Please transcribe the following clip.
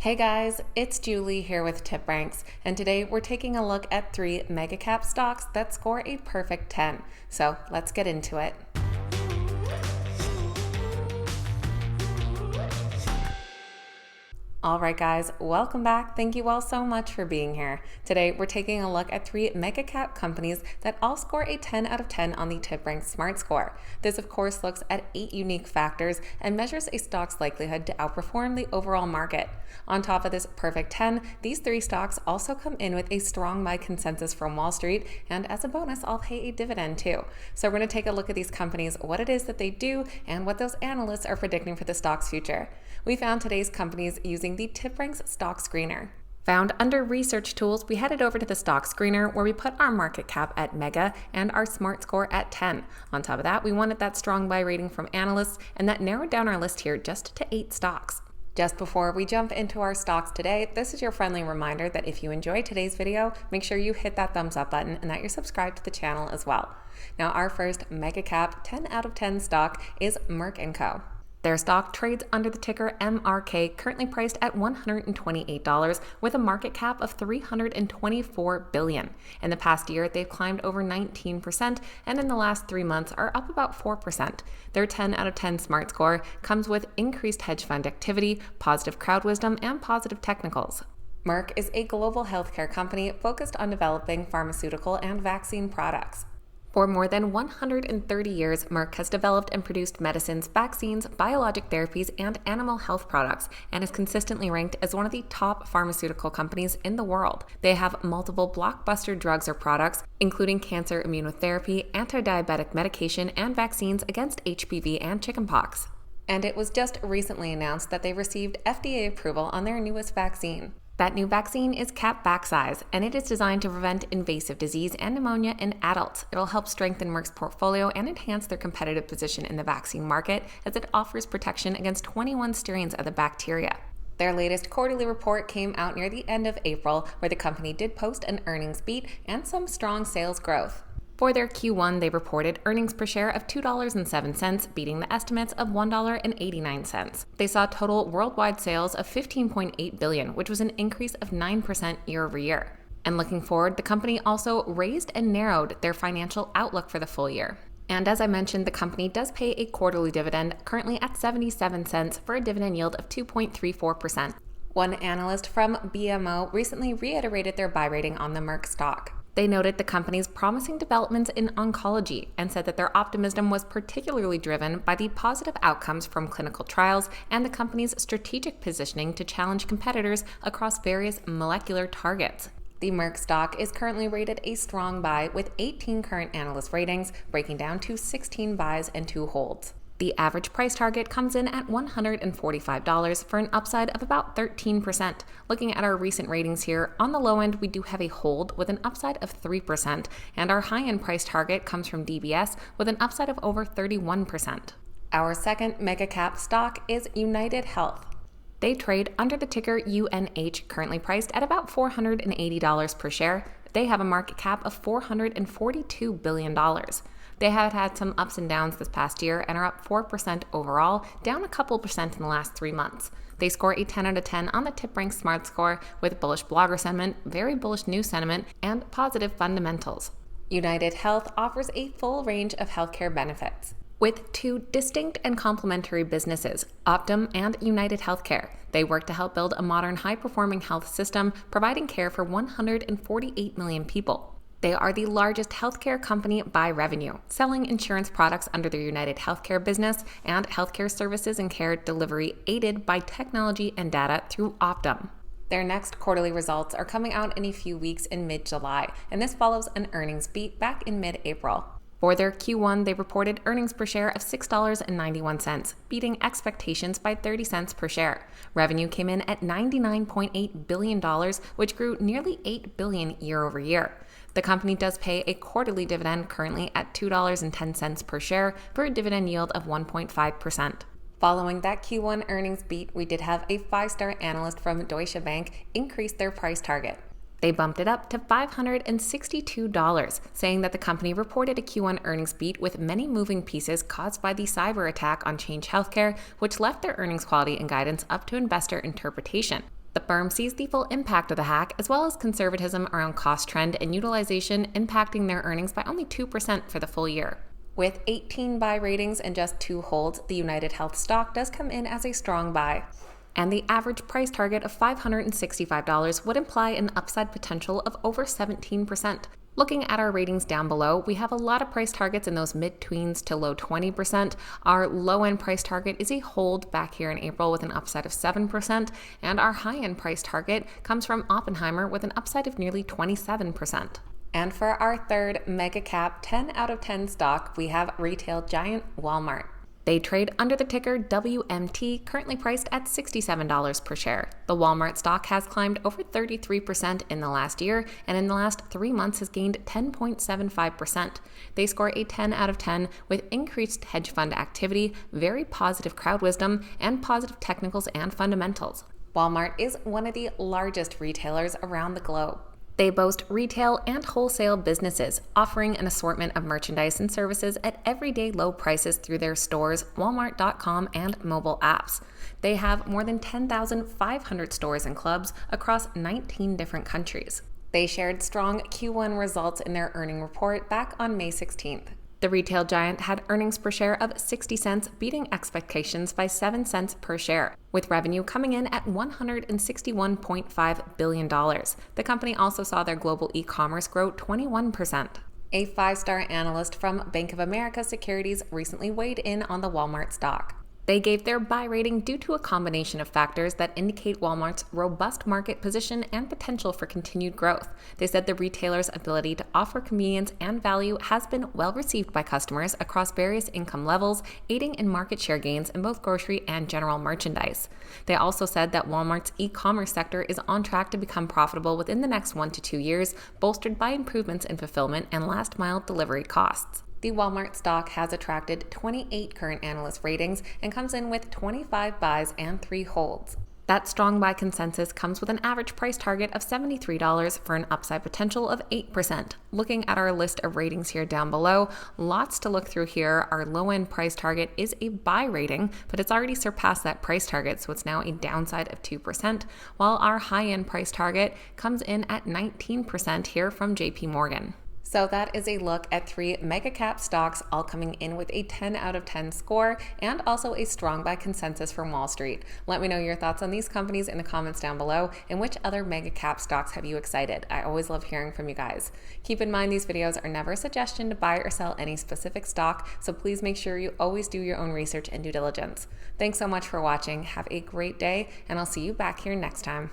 Hey guys, it's Julie here with TipRanks, and today we're taking a look at 3 mega cap stocks that score a perfect 10. So let's get into it. Alright guys, welcome back. Thank you all so much for being here. Today we're taking a look at 3 mega cap companies that all score a 10 out of 10 on the TipRanks Smart Score. This of course looks at 8 unique factors and measures a stock's likelihood to outperform the overall market. On top of this perfect 10, these 3 stocks also come in with a strong buy consensus from Wall Street, and as a bonus I'll pay a dividend too. So we're going to take a look at these companies, what it is that they do, and what those analysts are predicting for the stock's future. We found today's companies using the TipRanks Stock Screener. Found under Research Tools, we headed over to the Stock Screener where we put our market cap at mega and our Smart Score at 10. On top of that, we wanted that strong buy rating from analysts, and that narrowed down our list here just to 8 stocks. Just before we jump into our stocks today, this is your friendly reminder that if you enjoyed today's video, make sure you hit that thumbs up button and that you're subscribed to the channel as well. Now, our first mega cap 10 out of 10 stock is Merck Co. Their stock trades under the ticker MRK, currently priced at $128 with a market cap of $324 billion. In the past year, they've climbed over 19%, and in the last 3 months are up about 4%. Their 10 out of 10 Smart Score comes with increased hedge fund activity, positive crowd wisdom, and positive technicals. Merck is a global healthcare company focused on developing pharmaceutical and vaccine products. For more than 130 years, Merck has developed and produced medicines, vaccines, biologic therapies, and animal health products, and is consistently ranked as one of the top pharmaceutical companies in the world. They have multiple blockbuster drugs or products, including cancer immunotherapy, anti-diabetic medication, and vaccines against HPV and chickenpox. And it was just recently announced that they received FDA approval on their newest vaccine. That new vaccine is Capvaxize, and it is designed to prevent invasive disease and pneumonia in adults. It'll help strengthen Merck's portfolio and enhance their competitive position in the vaccine market, as it offers protection against 21 strains of the bacteria. Their latest quarterly report came out near the end of April, where the company did post an earnings beat and some strong sales growth. For their Q1, they reported earnings per share of $2.07, beating the estimates of $1.89. They saw total worldwide sales of $15.8 billion, which was an increase of 9% year over year. And looking forward, the company also raised and narrowed their financial outlook for the full year. And as I mentioned, the company does pay a quarterly dividend, currently at 77 cents, for a dividend yield of 2.34%. One analyst from BMO recently reiterated their buy rating on the Merck stock. They noted the company's promising developments in oncology and said that their optimism was particularly driven by the positive outcomes from clinical trials and the company's strategic positioning to challenge competitors across various molecular targets. The Merck stock is currently rated a strong buy with 18 current analyst ratings, breaking down to 16 buys and 2 holds. The average price target comes in at $145 for an upside of about 13%. Looking at our recent ratings here, on the low end we do have a hold with an upside of 3%, and our high-end price target comes from DBS with an upside of over 31%. Our second mega cap stock is UnitedHealth. They trade under the ticker UNH, currently priced at about $480 per share. They have a market cap of $442 billion. They have had some ups and downs this past year and are up 4% overall, down a couple percent in the last 3 months. They score a 10 out of 10 on the TipRanks Smart Score with bullish blogger sentiment, very bullish news sentiment, and positive fundamentals. UnitedHealth offers a full range of healthcare benefits with 2 distinct and complementary businesses, Optum and United Healthcare. They work to help build a modern, high-performing health system, providing care for 148 million people. They are the largest healthcare company by revenue, selling insurance products under their United Healthcare business and healthcare services and care delivery aided by technology and data through Optum. Their next quarterly results are coming out in a few weeks in mid-July, and this follows an earnings beat back in mid-April. For their Q1, they reported earnings per share of $6.91, beating expectations by 30 cents per share. Revenue came in at $99.8 billion, which grew nearly $8 billion year over year. The company does pay a quarterly dividend, currently at $2.10 per share, for a dividend yield of 1.5%. Following that Q1 earnings beat, we did have a 5-star analyst from Deutsche Bank increase their price target. They bumped it up to $562, saying that the company reported a Q1 earnings beat with many moving pieces caused by the cyber attack on Change Healthcare, which left their earnings quality and guidance up to investor interpretation. The firm sees the full impact of the hack, as well as conservatism around cost trend and utilization impacting their earnings by only 2% for the full year. With 18 buy ratings and just 2 holds, the UnitedHealth stock does come in as a strong buy. And the average price target of $565 would imply an upside potential of over 17%. Looking at our ratings down below, we have a lot of price targets in those mid-tweens to low 20%. Our low-end price target is a hold back here in April with an upside of 7%, and our high-end price target comes from Oppenheimer with an upside of nearly 27%. And for our third mega cap 10 out of 10 stock, we have retail giant Walmart. They trade under the ticker WMT, currently priced at $67 per share. The Walmart stock has climbed over 33% in the last year, and in the last 3 months has gained 10.75%. They score a 10 out of 10 with increased hedge fund activity, very positive crowd wisdom, and positive technicals and fundamentals. Walmart is one of the largest retailers around the globe. They boast retail and wholesale businesses, offering an assortment of merchandise and services at everyday low prices through their stores, Walmart.com, and mobile apps. They have more than 10,500 stores and clubs across 19 different countries. They shared strong Q1 results in their earnings report back on May 16th. The retail giant had earnings per share of 60 cents, beating expectations by 7 cents per share, with revenue coming in at $161.5 billion. The company also saw their global e-commerce grow 21%. A 5-star analyst from Bank of America Securities recently weighed in on the Walmart stock. They gave their buy rating due to a combination of factors that indicate Walmart's robust market position and potential for continued growth. They said the retailer's ability to offer convenience and value has been well received by customers across various income levels, aiding in market share gains in both grocery and general merchandise. They also said that Walmart's e-commerce sector is on track to become profitable within the next 1 to 2 years, bolstered by improvements in fulfillment and last-mile delivery costs. The Walmart stock has attracted 28 current analyst ratings and comes in with 25 buys and 3 holds. That strong buy consensus comes with an average price target of $73 for an upside potential of 8%. Looking at our list of ratings here down below, lots to look through here. Our low-end price target is a buy rating, but it's already surpassed that price target, so it's now a downside of 2%, while our high-end price target comes in at 19% here from JP Morgan. So that is a look at 3 mega cap stocks, all coming in with a 10 out of 10 score and also a strong buy consensus from Wall Street. Let me know your thoughts on these companies in the comments down below, and which other mega cap stocks have you excited? I always love hearing from you guys. Keep in mind these videos are never a suggestion to buy or sell any specific stock, so please make sure you always do your own research and due diligence. Thanks so much for watching. Have a great day, and I'll see you back here next time.